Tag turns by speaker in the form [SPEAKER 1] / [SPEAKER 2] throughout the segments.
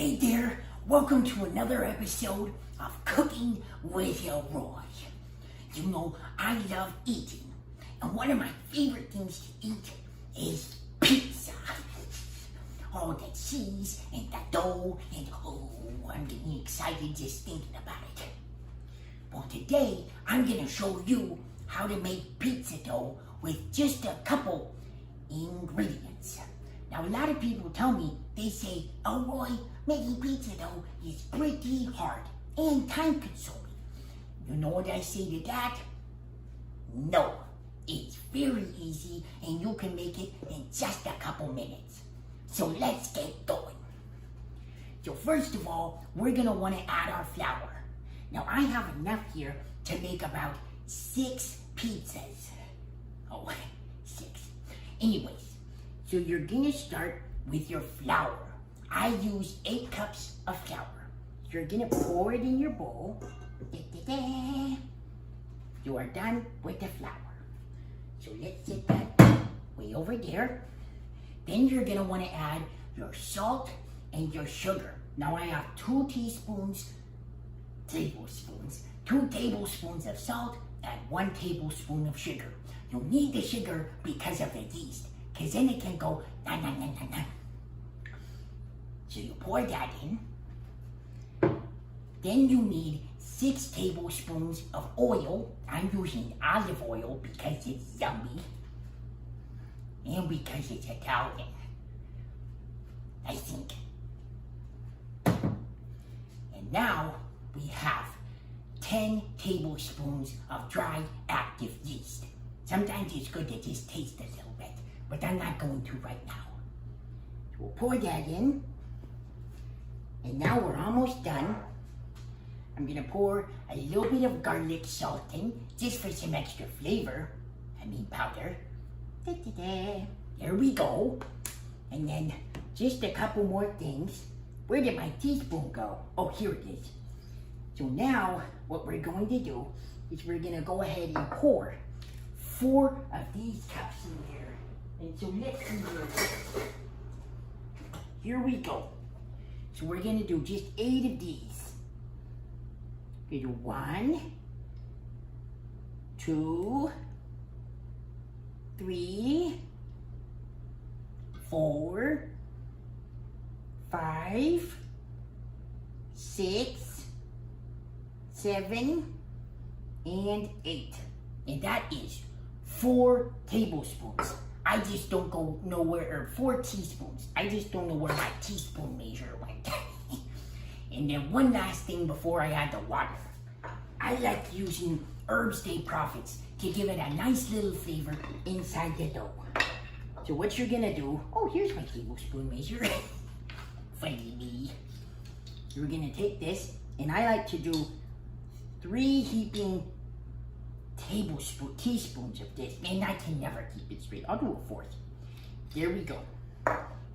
[SPEAKER 1] Hey there, welcome to another episode of Cooking with Elroy. You know, I love eating, and one of my favorite things to eat is pizza. All the cheese and the dough, and I'm getting excited just thinking about it. Well, today I'm gonna show you how to make pizza dough with just a couple ingredients. Now, a lot of people tell me, they say, Elroy, making pizza dough is pretty hard and time consuming. You know what I say to that? No, it's very easy and you can make it in just a couple minutes. So let's get going. So first of all, we're gonna wanna add our flour. Now I have enough here to make about 6 pizzas. Oh, 6. Anyways, so you're gonna start with your flour. I use 8 cups of flour. You're gonna pour it in your bowl. You are done with the flour. So let's set that way over there. Then you're gonna wanna add your salt and your sugar. Now I have 2 tablespoons of salt and 1 tablespoon of sugar. You'll need the sugar because of the yeast, because then it can go na na na na na. So you pour that in. Then you need 6 tablespoons of oil. I'm using olive oil because it's yummy and because it's Italian, I think. And now we have 10 tablespoons of dry active yeast. Sometimes it's good to just taste a little bit, but I'm not going to right now. So we'll pour that in. And now we're almost done. I'm gonna pour a little bit of garlic salt in, just for some extra flavor. Powder. There we go. And then just a couple more things. Where did my teaspoon go? Oh, here it is. So now what we're going to do is we're gonna go ahead and pour 4 of these cups in here. And so let's see here. Here we go. So we're gonna do just 8 of these. We're gonna do 1, 2, 3, 4, 5, 6, 7, and 8. And that is 4 tablespoons. I just don't go nowhere, or 4 teaspoons. I just don't know where my teaspoon measure went. And then one last thing before I add the water. I like using Herbs Day Profits to give it a nice little flavor inside the dough. So what you're gonna do, oh, here's my tablespoon measure. Funny me. You're gonna take this, and I like to do 3 heaping teaspoons of this. And I can never keep it straight. I'll do a 4th. There we go.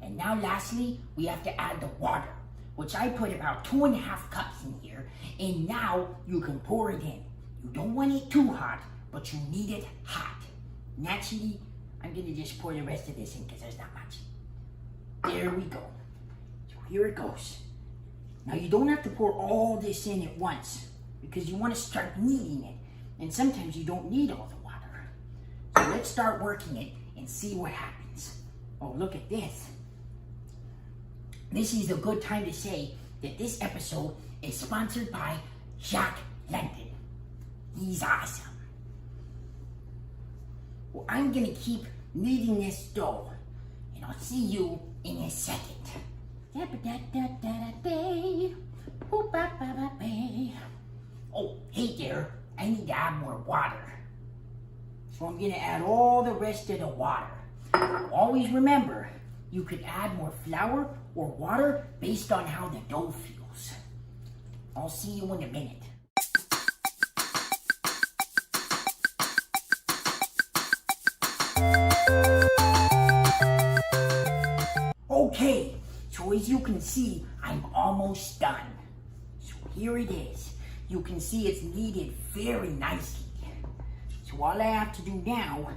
[SPEAKER 1] And now lastly, we have to add the water, which I put about 2.5 cups in here. And now you can pour it in. You don't want it too hot, but you need it hot. Naturally, I'm gonna just pour the rest of this in because there's not much. There we go. So here it goes. Now you don't have to pour all this in at once because you want to start kneading it. And sometimes you don't need all the water. So let's start working it and see what happens. Oh, look at this. This is a good time to say that this episode is sponsored by Jack London. He's awesome. Well, I'm gonna keep kneading this dough, and I'll see you in a second. Oh, hey there, I need to add more water. So I'm gonna add all the rest of the water. Always remember, you could add more flour or water based on how the dough feels. I'll see you in a minute. Okay, so as you can see, I'm almost done. So here it is. You can see it's kneaded very nicely. So all I have to do now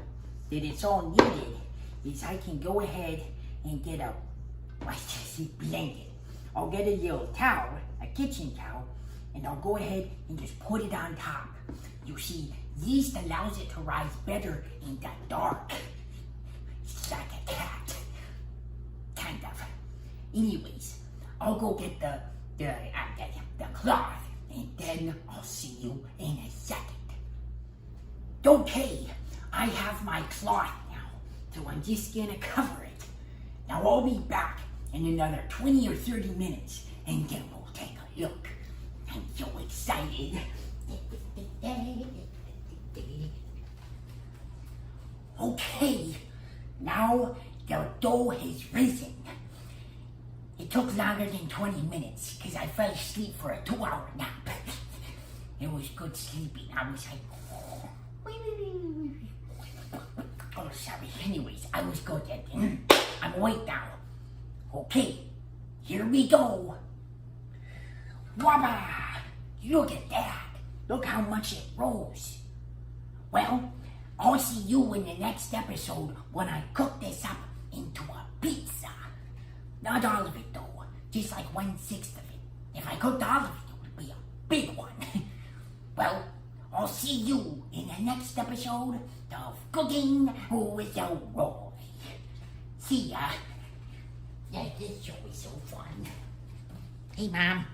[SPEAKER 1] that it's all kneaded is I can go ahead and get a, blend it. I'll get a little towel, a kitchen towel, and I'll go ahead and just put it on top. You see, yeast allows it to rise better in the dark. It's like a cat. Kind of. Anyways, I'll go get the cloth, and then I'll see you in a second. Okay, I have my cloth now, so I'm just gonna cover it. Now I'll be back in another 20 or 30 minutes, and then we'll take a look. I'm so excited. Okay, now the dough has risen. It took longer than 20 minutes because I fell asleep for a 2-hour nap. It was good sleeping. I was like, oh, sorry. Anyways, I was good. I'm awake now. Okay, here we go. Wabba! Look at that. Look how much it rose. Well, I'll see you in the next episode when I cook this up into a pizza. Not all of it though, just like 1/6 of it. If I cooked all of it, it would be a big one. Well, I'll see you in the next episode of Cooking with Elroy. See ya. Yeah, this show is so fun. Hey, Mom.